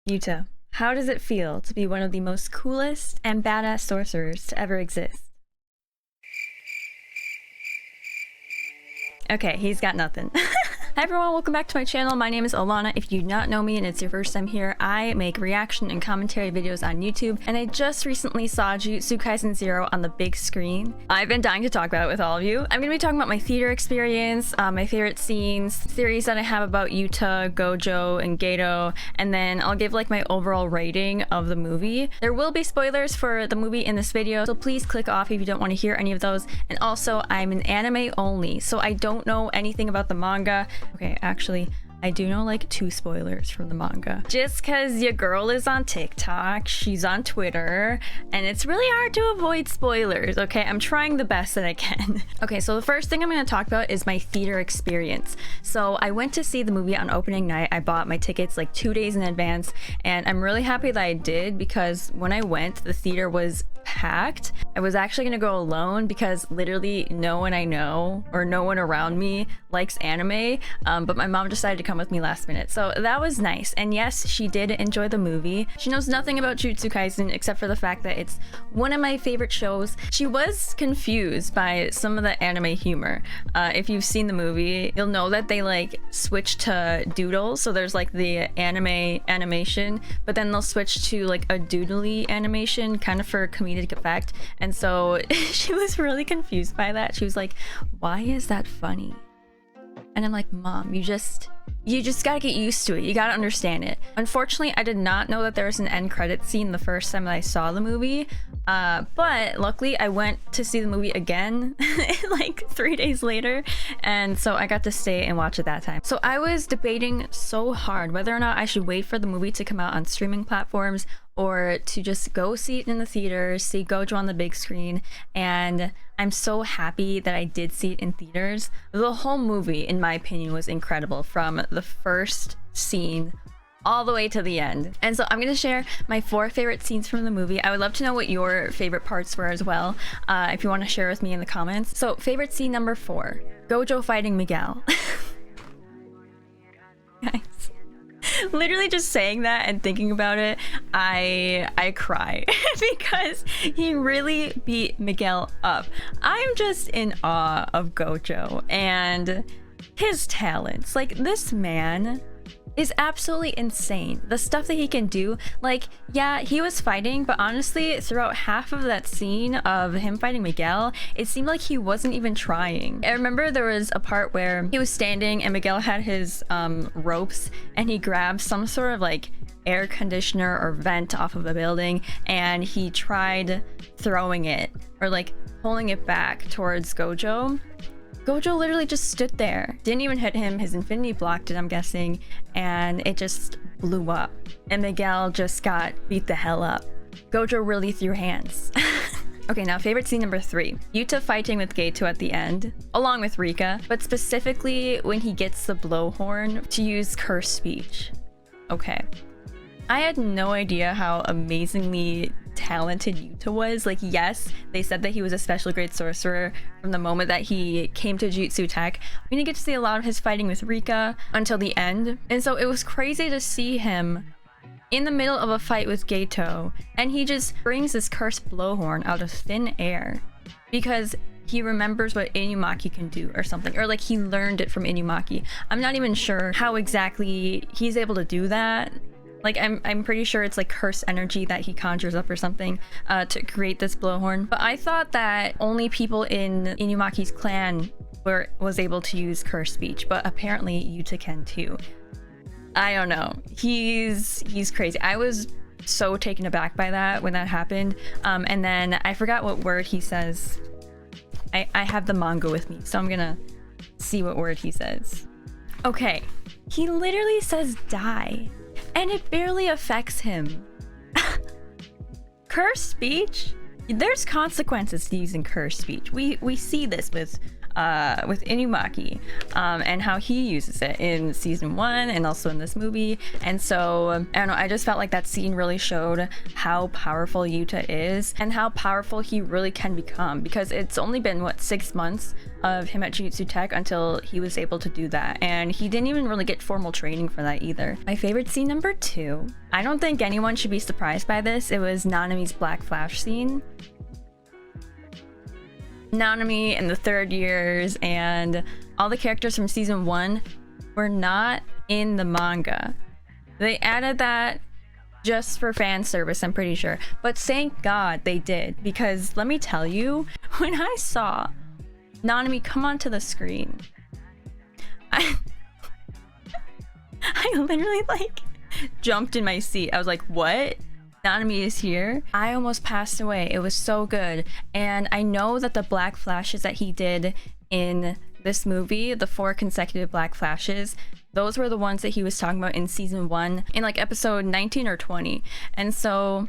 Yuta, how does it feel to be one of the most coolest and badass sorcerers to ever exist? Okay, he's got nothing. Hi everyone, welcome back to my channel. My name is Alana. If you do not know me and it's your first time here, I make reaction and commentary videos on YouTube, and I just recently saw Jujutsu Kaisen 0 on the big screen. I've been dying to talk about it with all of you. I'm gonna be talking about my theater experience, my favorite scenes, theories that I have about yuta, gojo, and geto, and then I'll give like my overall rating of the movie. There will be spoilers for the movie in this video, so please click off if you don't want to hear any of those. And also, I'm an anime only, so I don't know anything about the manga. Okay, actually, I do know like 2 spoilers from the manga. Just because your girl is on TikTok, she's on Twitter, and it's really hard to avoid spoilers, okay? I'm trying the best that I can. Okay, so the first thing I'm going to talk about is my theater experience. So I went to see the movie on opening night. I bought my tickets like 2 days in advance, and I'm really happy that I did because when I went, the theater was packed. I was actually gonna go alone because literally no one I know or no one around me likes anime, but my mom decided to come with me last minute, so that was nice. And yes, she did enjoy the movie. She knows nothing about Jujutsu Kaisen except for the fact that it's one of my favorite shows. She was confused by some of the anime humor. If you've seen the movie, you'll know that they like switch to doodles, so there's like the anime animation, but then they'll switch to like a doodly animation kind of for comedic effect. And so she was really confused by that. She was like, why is that funny? And I'm like, Mom, you just gotta get used to it. You gotta understand it. Unfortunately, I did not know that there was an end credit scene the first time that I saw the movie. But luckily I went to see the movie again like 3 days later, and so I got to stay and watch it that time. So I was debating so hard whether or not I should wait for the movie to come out on streaming platforms or to just go see it in the theaters, see Gojo on the big screen. And I'm so happy that I did see it in theaters. The whole movie, in my opinion, was incredible from the first scene all the way to the end. And so I'm gonna share my 4 favorite scenes from the movie. I would love to know what your favorite parts were as well, if you want to share with me in the comments. So favorite scene number 4, Gojo fighting Miguel. Guys, literally just saying that and thinking about it, I cry because he really beat Miguel up. I'm just in awe of Gojo and his talents. Like, this man is absolutely insane. The stuff that he can do, like, yeah, he was fighting, but honestly, throughout half of that scene of him fighting Miguel, it seemed like he wasn't even trying. I remember there was a part where he was standing and Miguel had his ropes, and he grabbed some sort of like air conditioner or vent off of a building, and he tried throwing it or like pulling it back towards Gojo. Gojo literally just stood there, didn't even hit him. His infinity blocked it, I'm guessing, and it just blew up. And Miguel just got beat the hell up. Gojo really threw hands. Okay, now favorite scene number 3. Yuta fighting with Geto at the end, along with Rika, but specifically when he gets the blowhorn to use curse speech. Okay. I had no idea how amazingly talented Yuta was. Like, yes, they said that he was a special grade sorcerer from the moment that he came to Jujutsu Tech. We didn't get to see a lot of his fighting with Rika until the end, and so it was crazy to see him in the middle of a fight with Geto, and he just brings this cursed blowhorn out of thin air because he remembers what Inumaki can do or something, or like he learned it from Inumaki. I'm not even sure how exactly he's able to do that. Like, I'm pretty sure it's like cursed energy that he conjures up or something to create this blowhorn. But I thought that only people in Inumaki's clan was able to use curse speech, but apparently Yuta can too. I don't know. He's crazy. I was so taken aback by that when that happened. And then I forgot what word he says. I have the manga with me, so I'm gonna see what word he says. Okay, he literally says die. And it barely affects him. Curse speech? There's consequences to using curse speech. We see this with with Inumaki, and how he uses it in season 1 and also in this movie. And so I don't know, I just felt like that scene really showed how powerful Yuta is and how powerful he really can become, because it's only been what, 6 months of him at Jujutsu Tech until he was able to do that, and he didn't even really get formal training for that either. My favorite scene number 2, I don't think anyone should be surprised by this, it was Nanami's Black Flash scene. Nanami in the third years and all the characters from season 1 were not in the manga. They added that just for fan service, I'm pretty sure, but thank God they did, because let me tell you, when I saw Nanami come onto the screen, I literally like jumped in my seat. I was like, what? Nanami is here? I almost passed away. It was so good. And I know that the black flashes that he did in this movie, the 4 consecutive black flashes, those were the ones that he was talking about in season 1 in like episode 19 or 20. And so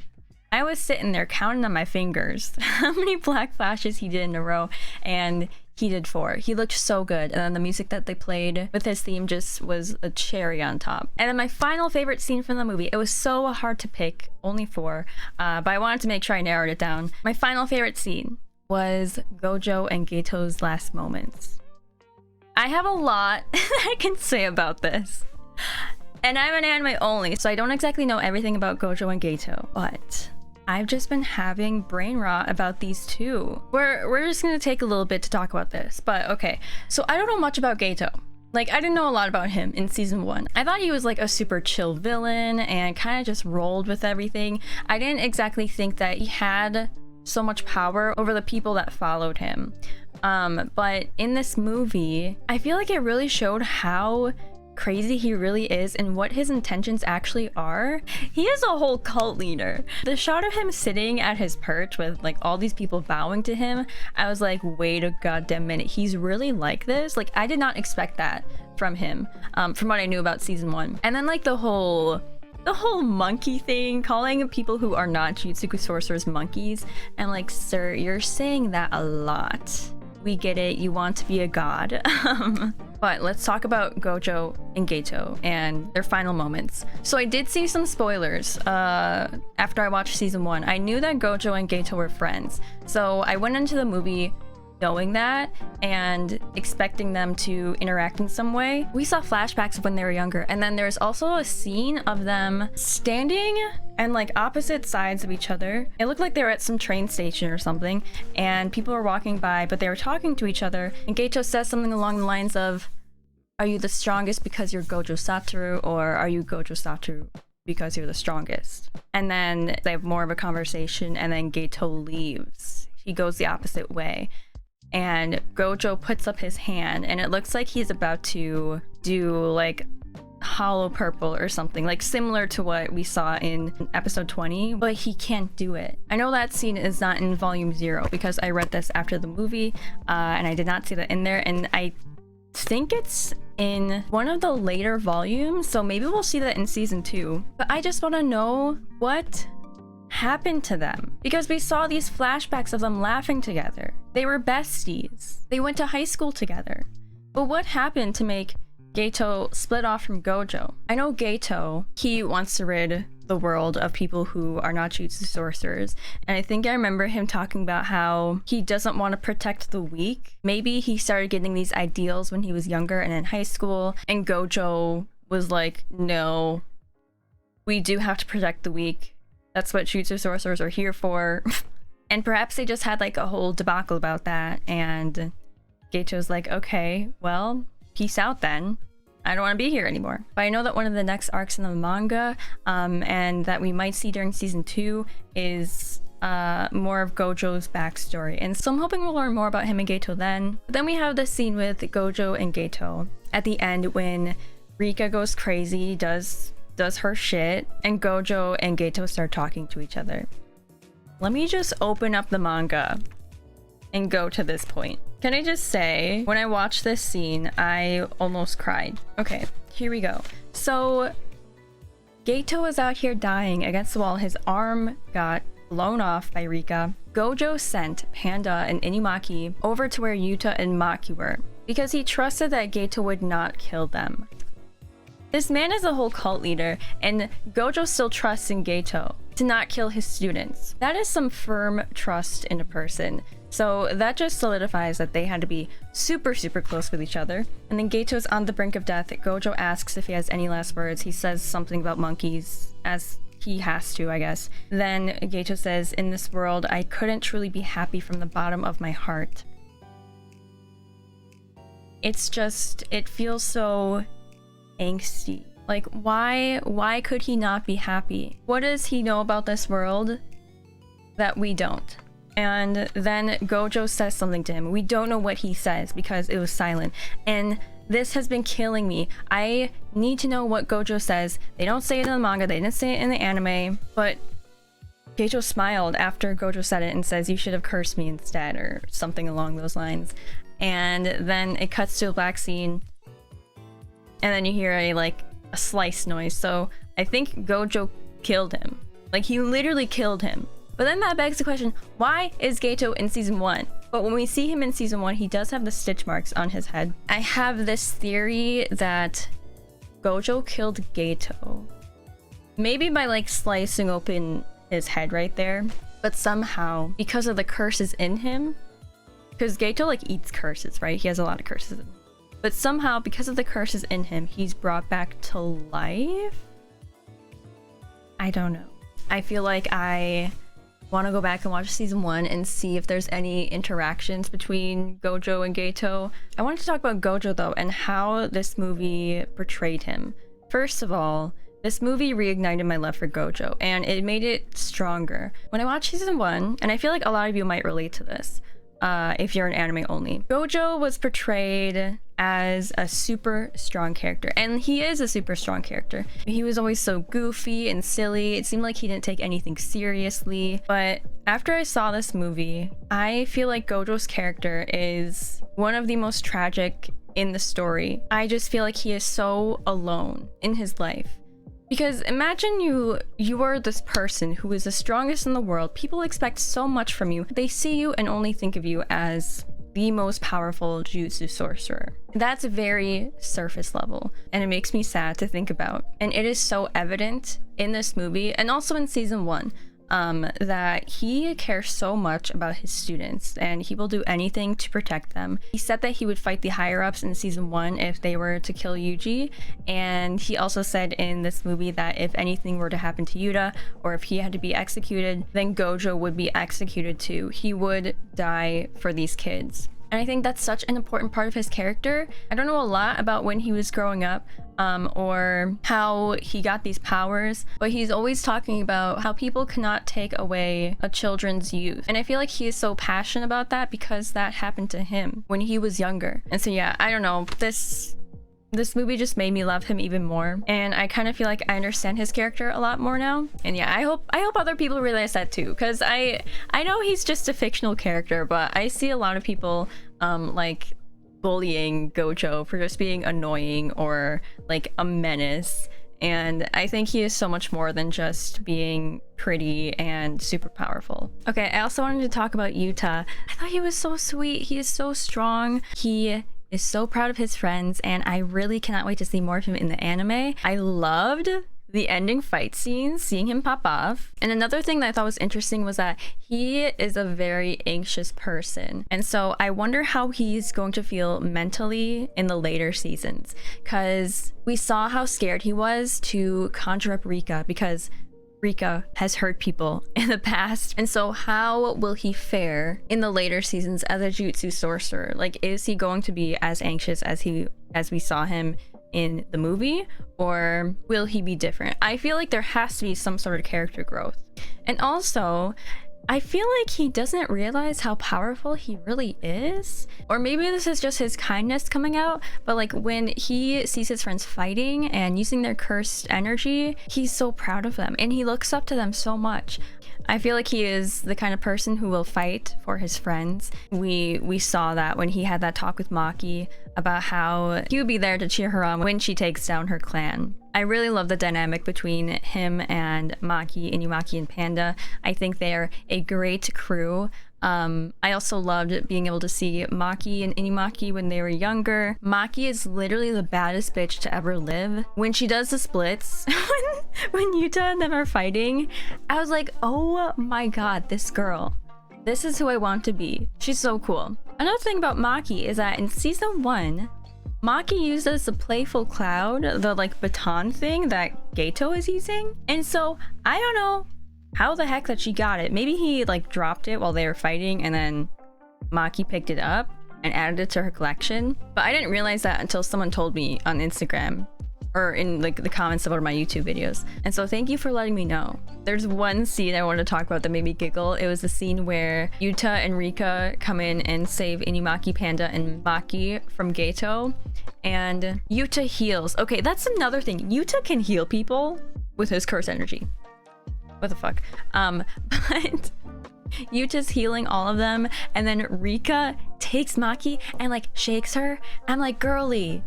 I was sitting there counting on my fingers how many black flashes he did in a row, and he did 4. He looked so good, and then the music that they played with his theme just was a cherry on top. And then my final favorite scene from the movie, it was so hard to pick, only 4, but I wanted to make sure I narrowed it down. My final favorite scene was Gojo and Geto's last moments. I have a lot I can say about this. And I'm an anime only, so I don't exactly know everything about Gojo and Geto, but I've just been having brain rot about these two. We're just gonna take a little bit to talk about this, but okay. So I don't know much about Geto. Like, I didn't know a lot about him in season 1. I thought he was like a super chill villain and kind of just rolled with everything. I didn't exactly think that he had so much power over the people that followed him. But in this movie, I feel like it really showed how crazy he really is and what his intentions actually are. He is a whole cult leader. The shot of him sitting at his perch with like all these people bowing to him, I was like, wait a goddamn minute, he's really like this? Like, I did not expect that from him, from what I knew about season 1. And then like the whole monkey thing, calling people who are not Jujutsu sorcerers monkeys. I'm like, sir, you're saying that a lot. We get it, you want to be a god. But let's talk about Gojo and Geto and their final moments. So I did see some spoilers after I watched season 1. I knew that Gojo and Geto were friends. So I went into the movie knowing that and expecting them to interact in some way. We saw flashbacks of when they were younger, and then there's also a scene of them standing and like opposite sides of each other. It looked like they were at some train station or something, and people were walking by, but they were talking to each other, and Geto says something along the lines of, are you the strongest because you're Gojo Satoru, or are you Gojo Satoru because you're the strongest? And then they have more of a conversation, and then Geto leaves. He goes the opposite way. And Gojo puts up his hand, and it looks like he's about to do like hollow purple or something, like similar to what we saw in episode 20, but he can't do it. I know that scene is not in volume 0 because I read this after the movie, and I did not see that in there, and I think it's in one of the later volumes, so maybe we'll see that in season 2. But I just want to know what happened to them, because we saw these flashbacks of them laughing together. They were besties. They went to high school together. But what happened to make Geto split off from Gojo? I know Geto, he wants to rid the world of people who are not Jujutsu sorcerers, and I think I remember him talking about how he doesn't want to protect the weak. Maybe he started getting these ideals when he was younger and in high school, and Gojo was like, no, we do have to protect the weak. That's what Jujutsu sorcerers are here for. And perhaps they just had like a whole debacle about that, and Geto's like, okay, well, peace out then. I don't want to be here anymore. But I know that one of the next arcs in the manga, and that we might see during season 2, is more of Gojo's backstory. And so I'm hoping we'll learn more about him and Geto then. But then we have this scene with Gojo and Geto at the end when Rika goes crazy, does her shit, and Gojo and Geto start talking to each other. Let me just open up the manga and go to this point. Can I just say, when I watched this scene, I almost cried. Okay, here we go. So Geto was out here dying against the wall. His arm got blown off by Rika. Gojo sent Panda and Inumaki over to where Yuta and Maki were because he trusted that Geto would not kill them. This man is a whole cult leader, and Gojo still trusts in Geto to not kill his students. That is some firm trust in a person. So that just solidifies that they had to be super close with each other. And then Geto's on the brink of death. Gojo asks if he has any last words. He says something about monkeys, as he has to, I guess. Then Geto says, "In this world, I couldn't truly be happy from the bottom of my heart." It's just, it feels so angsty. Like, why could he not be happy? What does he know about this world that we don't? And then Gojo says something to him. We don't know what he says because it was silent. And this has been killing me. I need to know what Gojo says. They don't say it in the manga, they didn't say it in the anime, but Geto smiled after Gojo said it and says, "You should have cursed me instead," or something along those lines. And then it cuts to a black scene, and then you hear a slice noise. So I think Gojo killed him. Like, he literally killed him. But then that begs the question, why is Geto in season 1? But when we see him in season 1, he does have the stitch marks on his head. I have this theory that Gojo killed Geto. Maybe by slicing open his head right there. But somehow, because of the curses in him, because Geto eats curses, right? He has a lot of curses in him. But somehow, because of the curses in him, he's brought back to life? I don't know. I feel like I want to go back and watch season 1 and see if there's any interactions between Gojo and Geto. I wanted to talk about Gojo though, and how this movie portrayed him. First of all, this movie reignited my love for Gojo, and it made it stronger. When I watched season 1, and I feel like a lot of you might relate to this, if you're an anime only, Gojo was portrayed as a super strong character, and he is a super strong character. He was always so goofy and silly. It seemed like he didn't take anything seriously. But after I saw this movie, I feel like Gojo's character is one of the most tragic in the story. I just feel like he is so alone in his life. Because imagine you are this person who is the strongest in the world. People expect so much from you. They see you and only think of you as the most powerful Jujutsu sorcerer. That's very surface level, and it makes me sad to think about. And it is so evident in this movie, and also in season 1, that he cares so much about his students, and he will do anything to protect them. He said that he would fight the higher-ups in season 1 if they were to kill Yuji, and he also said in this movie that if anything were to happen to Yuta, or if he had to be executed, then Gojo would be executed too. He would die for these kids. And I think that's such an important part of his character. I don't know a lot about when he was growing up, or how he got these powers, but he's always talking about how people cannot take away a children's youth. And I feel like he is so passionate about that because that happened to him when he was younger. And so yeah, I don't know, this movie just made me love him even more, and I kind of feel like I understand his character a lot more now. And yeah, I hope other people realize that too, because I know he's just a fictional character, but I see a lot of people bullying Gojo for just being annoying or a menace, and I think he is so much more than just being pretty and super powerful. Okay, I also wanted to talk about Yuta. I thought he was so sweet. He is so strong. He is so proud of his friends, and I really cannot wait to see more of him in the anime. I loved the ending fight scenes, seeing him pop off. And another thing that I thought was interesting was that he is a very anxious person. And so I wonder how he's going to feel mentally in the later seasons, because we saw how scared he was to conjure up Rika, because Rika has hurt people in the past. And so how will he fare in the later seasons as a Jujutsu sorcerer? Is he going to be as anxious as we saw him in the movie, or will he be different? I feel like there has to be some sort of character growth. And also, I feel like he doesn't realize how powerful he really is. Or maybe this is just his kindness coming out, but when he sees his friends fighting and using their cursed energy, he's so proud of them and he looks up to them so much. I feel like he is the kind of person who will fight for his friends. We saw that when he had that talk with Maki about how he would be there to cheer her on when she takes down her clan. I really love the dynamic between him and Maki, Inumaki, and Panda. I think they're a great crew. I also loved being able to see Maki and Inumaki when they were younger. Maki is literally the baddest bitch to ever live. When she does the splits, when Yuta and them are fighting, I was like, oh my god, this girl. This is who I want to be. She's so cool. Another thing about Maki is that in season 1, Maki uses the playful cloud, the like baton thing that Geto is using. And so I don't know how the heck that she got it. Maybe he like dropped it while they were fighting and then Maki picked it up and added it to her collection. But I didn't realize that until someone told me on Instagram or in like the comments of one of my YouTube videos. And so thank you for letting me know. There's one scene I wanted to talk about that made me giggle. It was the scene where Yuta and Rika come in and save Inumaki, Panda, and Maki from Geto. And Yuta heals. Okay, that's another thing. Yuta can heal people with his curse energy. What the fuck? But Yuta's healing all of them, and then Rika takes Maki and like shakes her. I'm like, girly,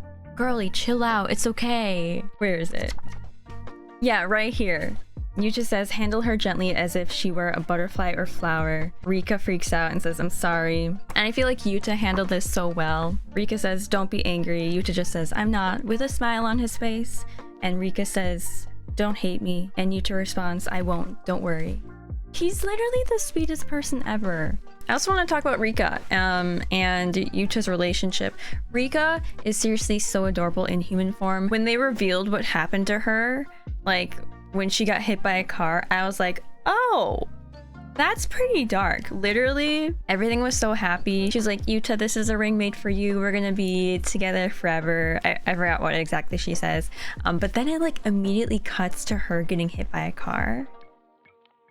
chill out, it's okay. Where is it? Yeah, right here. Yuta says, handle her gently as if she were a butterfly or flower. Rika freaks out and says, I'm sorry. And I feel like Yuta handled this so well. Rika says, don't be angry. Yuta just says, I'm not, with a smile on his face. And Rika says, don't hate me. And Yuta responds, I won't, don't worry. He's literally the sweetest person ever. I also want to talk about Rika and Yuta's relationship. Rika is seriously so adorable in human form. When they revealed what happened to her, like when she got hit by a car, I was like, oh, that's pretty dark. Literally, everything was so happy. She's like, Yuta, this is a ring made for you. We're gonna be together forever. I forgot what exactly she says. But then it like immediately cuts to her getting hit by a car.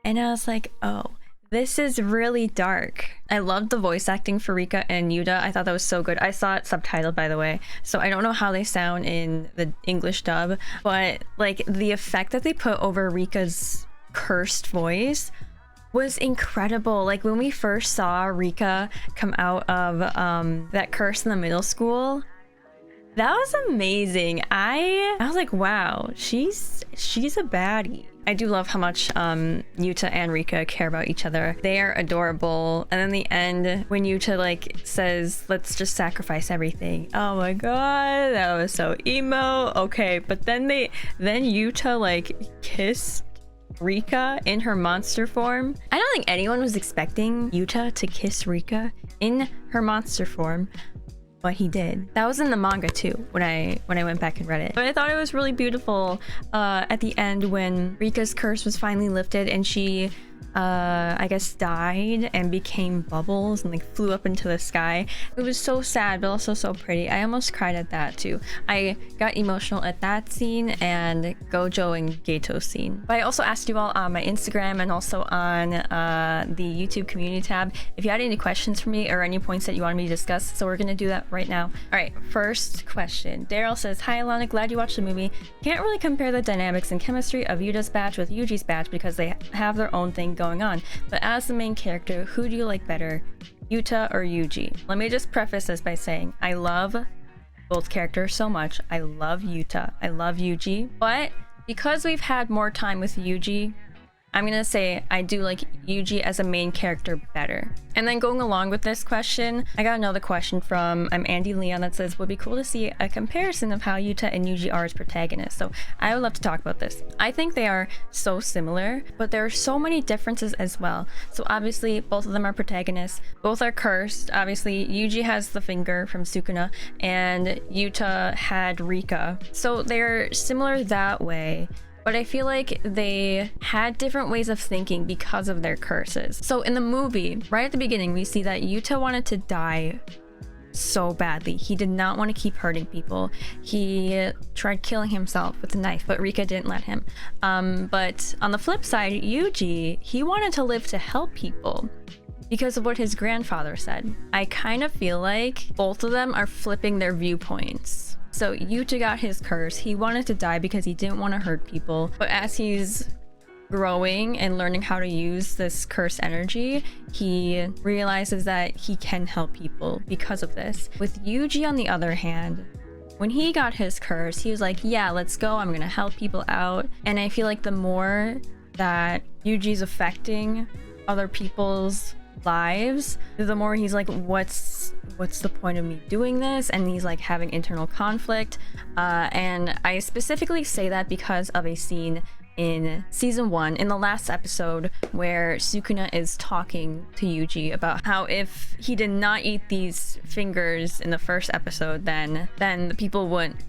And I was like, oh, this is really dark. I loved the voice acting for Rika and Yuta. I thought that was so good. I saw it subtitled, by the way, so I don't know how they sound in the English dub, but like the effect that they put over Rika's cursed voice was incredible. Like when we first saw Rika come out of that curse in the middle school, that was amazing. I was like, wow, she's a baddie. I do love how much Yuta and Rika care about each other. They are adorable. And then the end, when Yuta like says, let's just sacrifice everything. Oh my god, that was so emo. Okay, but then Yuta like kissed Rika in her monster form. I don't think anyone was expecting Yuta to kiss Rika in her monster form, but he did. That was in the manga too, when I went back and read it. But I thought it was really beautiful at the end when Rika's curse was finally lifted and she I guess died and became bubbles and like flew up into the sky. It was so sad but also so pretty. I almost cried at that too. I got emotional at that scene and Gojo and Geto's scene. But I also asked you all on my Instagram and also on the YouTube community tab if you had any questions for me or any points that you wanted me to discuss, so we're gonna do that right now. All right, first question. Daryl says, hi Alana, glad you watched the movie. Can't really compare the dynamics and chemistry of Yuta's batch with Yuji's batch because they have their own thing going on, but as the main character, who do you like better, Yuta or Yuji? Let me just preface this by saying I love both characters so much. I love Yuta, I love Yuji, but because we've had more time with Yuji, I'm gonna say I do like Yuji as a main character better. And then going along with this question, I got another question from Andy Leon that says, would be cool to see a comparison of how Yuta and Yuji are as protagonists. So I would love to talk about this. I think they are so similar, but there are so many differences as well. So obviously both of them are protagonists, both are cursed. Obviously Yuji has the finger from Sukuna and Yuta had Rika. So they're similar that way. But I feel like they had different ways of thinking because of their curses. So in the movie, right at the beginning, we see that Yuta wanted to die so badly. He did not want to keep hurting people. He tried killing himself with a knife, but Rika didn't let him. But on the flip side, Yuji, he wanted to live to help people because of what his grandfather said. I kind of feel like both of them are flipping their viewpoints. So Yuta got his curse. He wanted to die because he didn't want to hurt people. But as he's growing and learning how to use this curse energy, he realizes that he can help people because of this. With Yuji, on the other hand, when he got his curse, he was like, yeah, let's go, I'm gonna help people out. And I feel like the more that Yuji's affecting other people's lives, the more he's like, what's the point of me doing this? And he's like having internal conflict. And I specifically say that because of a scene in season 1 in the last episode where Sukuna is talking to Yuji about how if he did not eat these fingers in the first episode, then the people wouldn't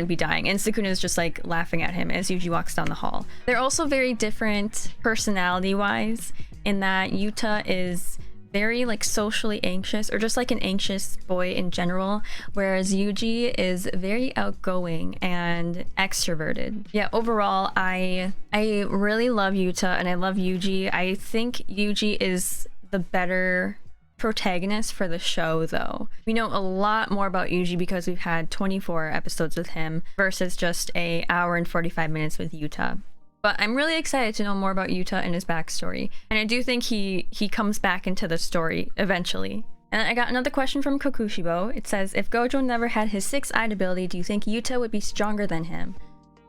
be dying, and Sukuna is just like laughing at him as Yuji walks down the hall. They're also very different personality wise in that Yuta is very like socially anxious, or just like an anxious boy in general, whereas Yuji is very outgoing and extroverted. Yeah, overall I really love Yuta and I love Yuji. I think Yuji is the better protagonist for the show though. We know a lot more about Yuji because we've had 24 episodes with him versus just an hour and 45 minutes with Yuta. But I'm really excited to know more about Yuta and his backstory. And I do think he comes back into the story eventually. And I got another question from Kokushibo. It says, if Gojo never had his 6-eyed ability, do you think Yuta would be stronger than him?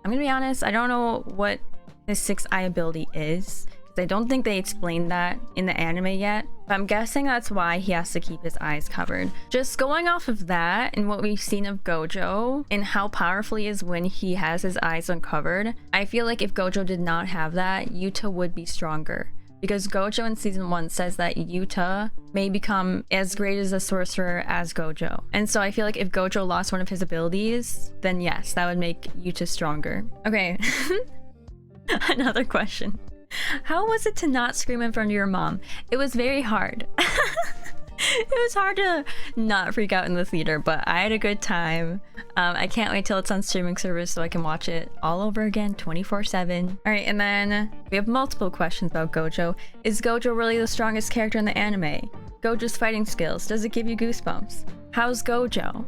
I'm gonna be honest, I don't know what his 6-eye ability is. I don't think they explained that in the anime yet, but I'm guessing that's why he has to keep his eyes covered. Just going off of that and what we've seen of Gojo and how powerful he is when he has his eyes uncovered, I feel like if Gojo did not have that, Yuta would be stronger. Because Gojo in season 1 says that Yuta may become as great as a sorcerer as Gojo. And so I feel like if Gojo lost one of his abilities, then yes, that would make Yuta stronger. Okay, another question. How was it to not scream in front of your mom? It was very hard. It was hard to not freak out in the theater, but I had a good time. I can't wait till it's on streaming service so I can watch it all over again 24/7. All right, and then we have multiple questions about Gojo. Is Gojo really the strongest character in the anime? Gojo's fighting skills, does it give you goosebumps? How's Gojo?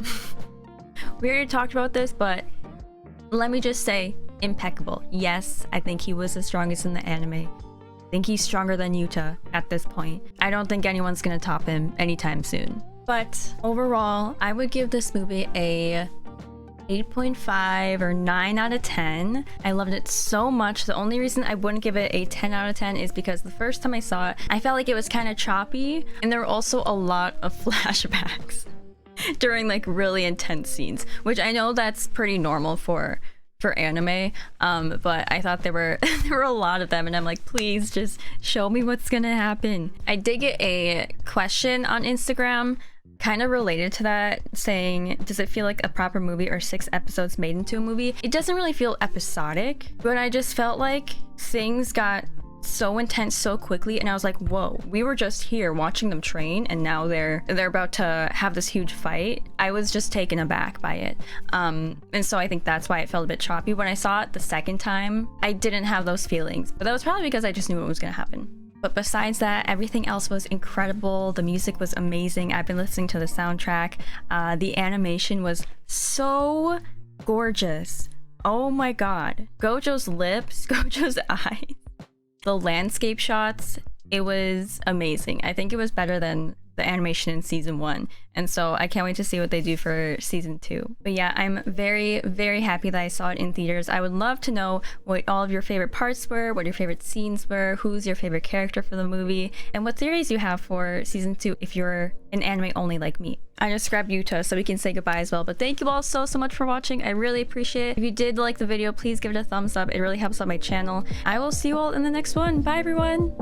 We already talked about this, but let me just say, impeccable. Yes, I think he was the strongest in the anime. I think he's stronger than Yuta at this point. I don't think anyone's gonna top him anytime soon. But overall, I would give this movie a 8.5 or 9 out of 10. I loved it so much. The only reason I wouldn't give it a 10 out of 10 is because the first time I saw it, I felt like it was kind of choppy, and there were also a lot of flashbacks during like really intense scenes, which I know that's pretty normal for anime, but I thought there were a lot of them, and I'm like, please just show me what's gonna happen. I did get a question on Instagram kind of related to that, saying, does it feel like a proper movie or 6 episodes made into a movie? It doesn't really feel episodic, but I just felt like things got so intense so quickly, and I was like, whoa, we were just here watching them train and now they're about to have this huge fight. I was just taken aback by it, and so I think that's why it felt a bit choppy. When I saw it the second time, I didn't have those feelings, but that was probably because I just knew what was gonna happen. But besides that, everything else was incredible. The music was amazing. I've been listening to the soundtrack. The animation was so gorgeous. Oh my god. Gojo's lips, Gojo's eyes, the landscape shots, it was amazing. I think it was better than the animation in season 1, and so I can't wait to see what they do for season 2. But yeah, I'm very, very happy that I saw it in theaters. I would love to know what all of your favorite parts were, what your favorite scenes were, who's your favorite character for the movie, and what theories you have for season 2 if you're an anime only like me. I just grabbed Yuta so we can say goodbye as well, but thank you all so much for watching. I really appreciate it. If you did like the video, please give it a thumbs up. It really helps out my channel. I will see you all in the next one. Bye everyone!